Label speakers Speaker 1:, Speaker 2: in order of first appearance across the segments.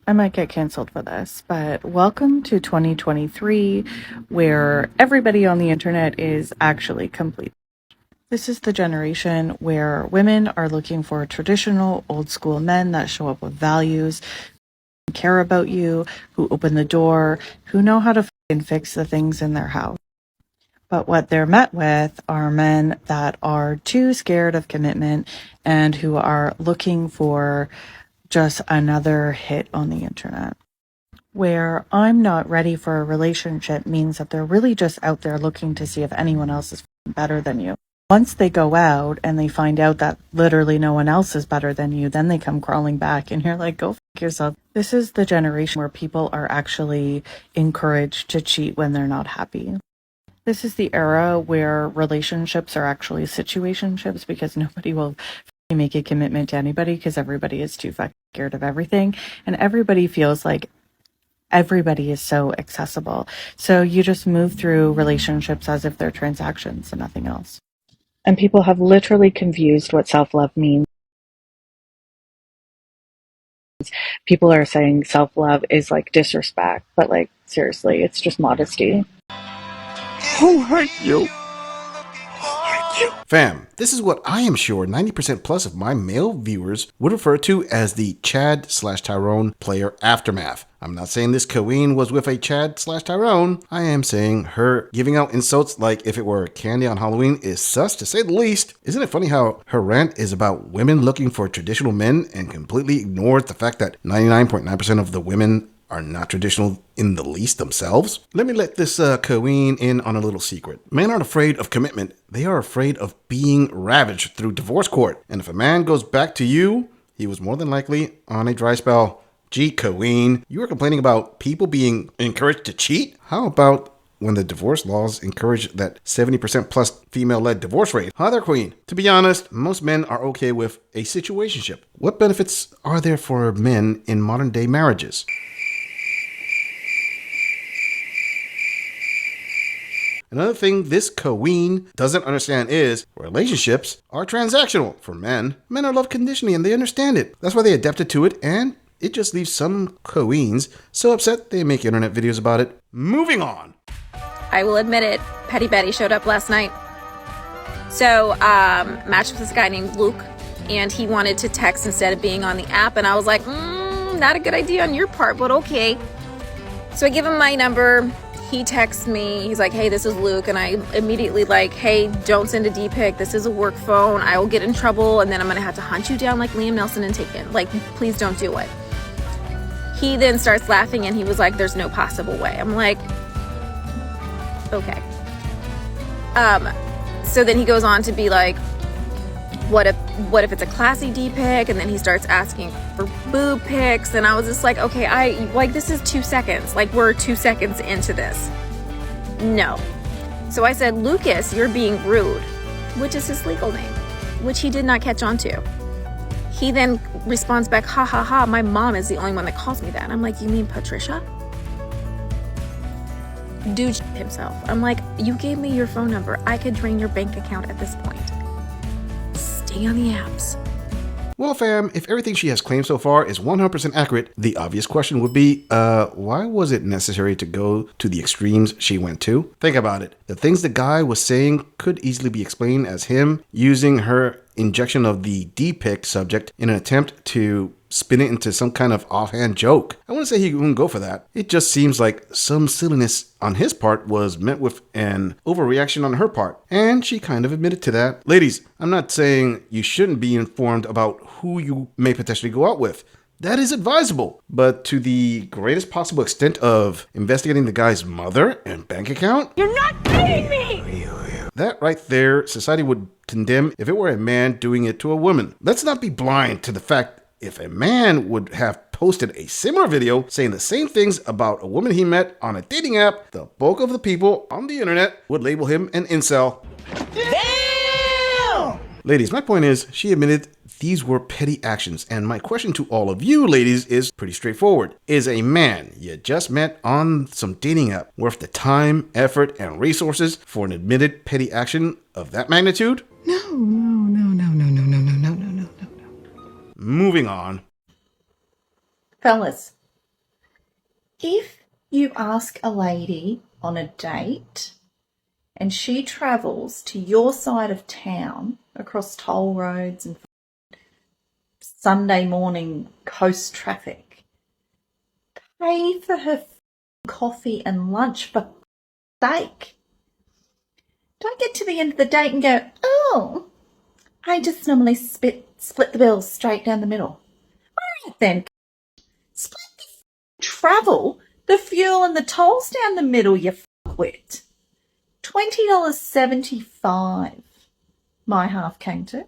Speaker 1: I might get canceled for this, but welcome to 2023, where everybody on the internet is actually complete. This is the generation where women are looking for traditional, old school men that show up with values, who care about you, who open the door, who know how to fix the things in their house. But what they're met with are men that are too scared of commitment and who are looking for just another hit on the internet. Where I'm not ready for a relationship means that they're really just out there looking to see if anyone else is better than you. Once they go out and they find out that literally no one else is better than you, then they come crawling back and you're like, go fuck yourself. This is the generation where people are actually encouraged to cheat when they're not happy. This is the era where relationships are actually situationships because nobody will make a commitment to anybody because everybody is too fucking scared of everything and everybody feels like everybody is so accessible. So you just move through relationships as if they're transactions and nothing else. And people have literally confused what self-love means. People are saying self-love is like disrespect, but like seriously, it's just modesty.
Speaker 2: Who hurt you?
Speaker 3: Fam, this is what I am sure 90% plus of my male viewers would refer to as the Chad/Tyrone player aftermath. I'm not saying this queen was with a Chad/Tyrone. I am saying her giving out insults like if it were candy on Halloween is sus to say the least. Isn't it funny how her rant is about women looking for traditional men and completely ignores the fact that 99.9% of the women are not traditional in the least themselves? Let me let this queen in on a little secret. Men aren't afraid of commitment. They are afraid of being ravaged through divorce court. And if a man goes back to you, he was more than likely on a dry spell. Gee, queen, you were complaining about people being encouraged to cheat? How about when the divorce laws encourage that 70% plus female-led divorce rate? Hi there, queen. To be honest, most men are okay with a situationship. What benefits are there for men in modern-day marriages? Another thing this queen doesn't understand is relationships are transactional for men. Men are love conditioning and they understand it. That's why they adapted to it, and it just leaves some queens so upset they make internet videos about it. Moving on.
Speaker 4: I will admit it, Petty Betty showed up last night. So, matched with this guy named Luke, and he wanted to text instead of being on the app, and I was like, not a good idea on your part, but okay. So I give him my number. He texts me, he's like, hey, this is Luke, and I immediately like, hey, don't send a D-pic, this is a work phone, I will get in trouble, and then I'm gonna have to hunt you down like Liam Nelson and Taken. Like, please don't do it. He then starts laughing, and he was like, there's no possible way. I'm like, okay. So then he goes on to be like, what if it's a classy D-pic? And then he starts asking for boob pics, and I was just like, okay, this is 2 seconds. Like, we're 2 seconds into this. No. So I said, Lucas, you're being rude, which is his legal name, which he did not catch on to. He then responds back, ha ha ha, my mom is the only one that calls me that. I'm like, you mean Patricia? Dude himself. I'm like, you gave me your phone number. I could drain your bank account at this point. Stay on the apps.
Speaker 3: Well, fam, if everything she has claimed so far is 100% accurate, the obvious question would be, why was it necessary to go to the extremes she went to? Think about it. The things the guy was saying could easily be explained as him using her injection of the D-pic subject in an attempt to spin it into some kind of offhand joke. I wouldn't say he wouldn't go for that. It just seems like some silliness on his part was met with an overreaction on her part, and she kind of admitted to that. Ladies, I'm not saying you shouldn't be informed about who you may potentially go out with. That is advisable, but to the greatest possible extent of investigating the guy's mother and bank account?
Speaker 2: You're not kidding me!
Speaker 3: That right there, society would condemn if it were a man doing it to a woman. Let's not be blind to the fact if a man would have posted a similar video saying the same things about a woman he met on a dating app, the bulk of the people on the internet would label him an incel.
Speaker 2: Damn!
Speaker 3: Ladies, my point is, she admitted these were petty actions, and my question to all of you ladies is pretty straightforward. Is a man you just met on some dating app worth the time, effort, and resources for an admitted petty action of that magnitude?
Speaker 5: No.
Speaker 3: Moving on.
Speaker 1: Fellas, If you ask a lady on a date and she travels to your side of town across toll roads and Sunday morning coast traffic, pay for her coffee and lunch for sake. Don't get to the end of the date and go, oh, I just normally split the bill straight down the middle. All right then, split the travel, the fuel and the tolls down the middle, you fuckwit. $20.75 my half came to.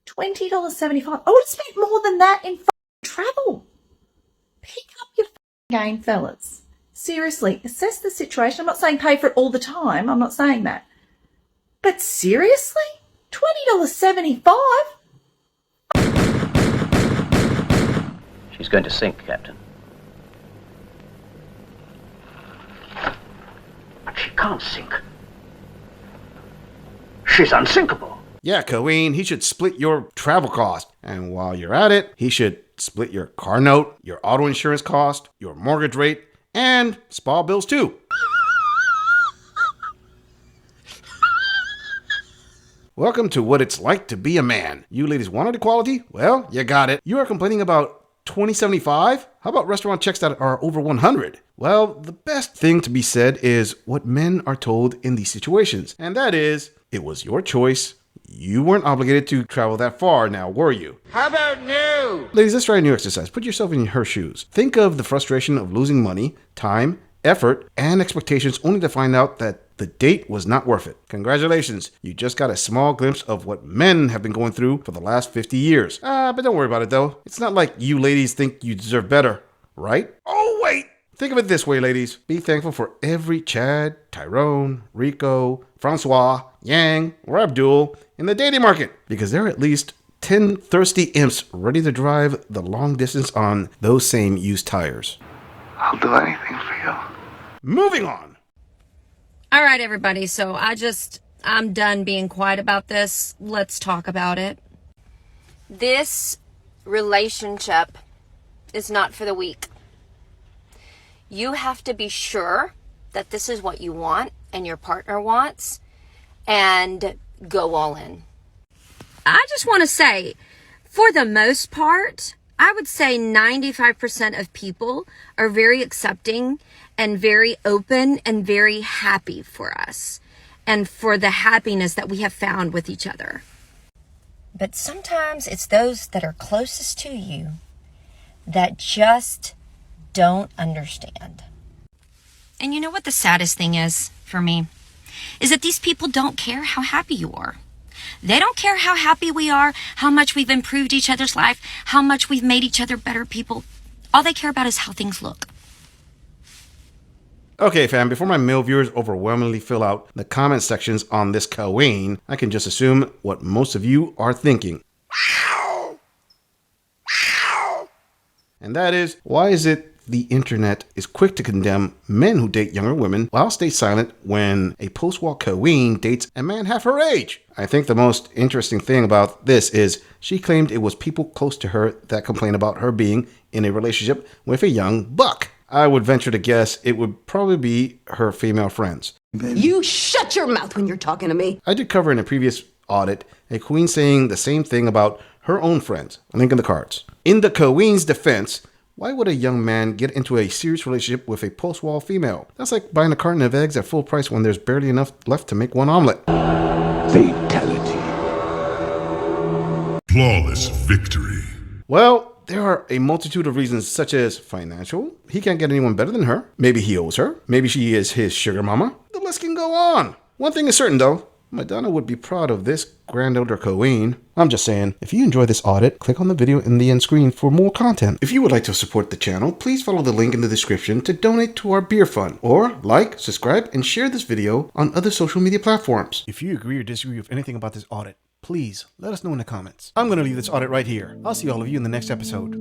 Speaker 1: $20.75. I would have spent more than that in travel. Pick up your game, fellas. Seriously, assess the situation. I'm not saying pay for it all the time. I'm not saying that. But seriously? $20.75?
Speaker 5: She's going to sink, Captain.
Speaker 2: But she can't sink. She's unsinkable.
Speaker 3: Yeah, Coeen, he should split your travel cost. And while you're at it, he should split your car note, your auto insurance cost, your mortgage rate, and spa bills too. Welcome to what it's like to be a man. You ladies wanted equality? Well, you got it. You are complaining about $20.75? How about restaurant checks that are over $100? Well, the best thing to be said is what men are told in these situations. And that is, it was your choice. You weren't obligated to travel that far, now were you?
Speaker 2: How about no?
Speaker 3: Ladies, let's try a new exercise. Put yourself in her shoes. Think of the frustration of losing money, time, effort, and expectations only to find out that the date was not worth it. Congratulations, you just got a small glimpse of what men have been going through for the last 50 years. But don't worry about it though. It's not like you ladies think you deserve better, right? Oh wait! Think of it this way, ladies. Be thankful for every Chad, Tyrone, Rico, Francois, Yang, or Abdul in the dating market, because there are at least 10 thirsty imps ready to drive the long distance on those same used tires.
Speaker 2: I'll do anything for you.
Speaker 3: Moving on.
Speaker 6: All right, everybody. So I'm done being quiet about this. Let's talk about it. This relationship is not for the weak. You have to be sure that this is what you want and your partner wants, and go all in. I just want to say, for the most part, I would say 95% of people are very accepting and very open and very happy for us and for the happiness that we have found with each other. But sometimes it's those that are closest to you that just don't understand. And you know what the saddest thing is for me? Is that these people don't care how happy you are. They don't care how happy we are, how much we've improved each other's life, how much we've made each other better people. All they care about is how things look.
Speaker 3: Okay, fam, before my male viewers overwhelmingly fill out the comment sections on this Coeen, I can just assume what most of you are thinking. And that is, why is it the internet is quick to condemn men who date younger women while stay silent when a post-war Coeen dates a man half her age? I think the most interesting thing about this is she claimed it was people close to her that complained about her being in a relationship with a young buck. I would venture to guess it would probably be her female friends.
Speaker 7: You shut your mouth when you're talking to me.
Speaker 3: I did cover in a previous audit a queen saying the same thing about her own friends. A link in the cards. In the Coeen's defense, why would a young man get into a serious relationship with a post-war female? That's like buying a carton of eggs at full price when there's barely enough left to make one omelet.
Speaker 2: Fatality.
Speaker 8: Flawless victory.
Speaker 3: Well, there are a multitude of reasons such as financial. He can't get anyone better than her. Maybe he owes her. Maybe she is his sugar mama. The list can go on. One thing is certain though. Madonna would be proud of this granddaughter Coeen. I'm just saying, if you enjoy this audit, click on the video in the end screen for more content. If you would like to support the channel, please follow the link in the description to donate to our beer fund. Or like, subscribe, and share this video on other social media platforms. If you agree or disagree with anything about this audit, please let us know in the comments. I'm going to leave this audit right here. I'll see all of you in the next episode.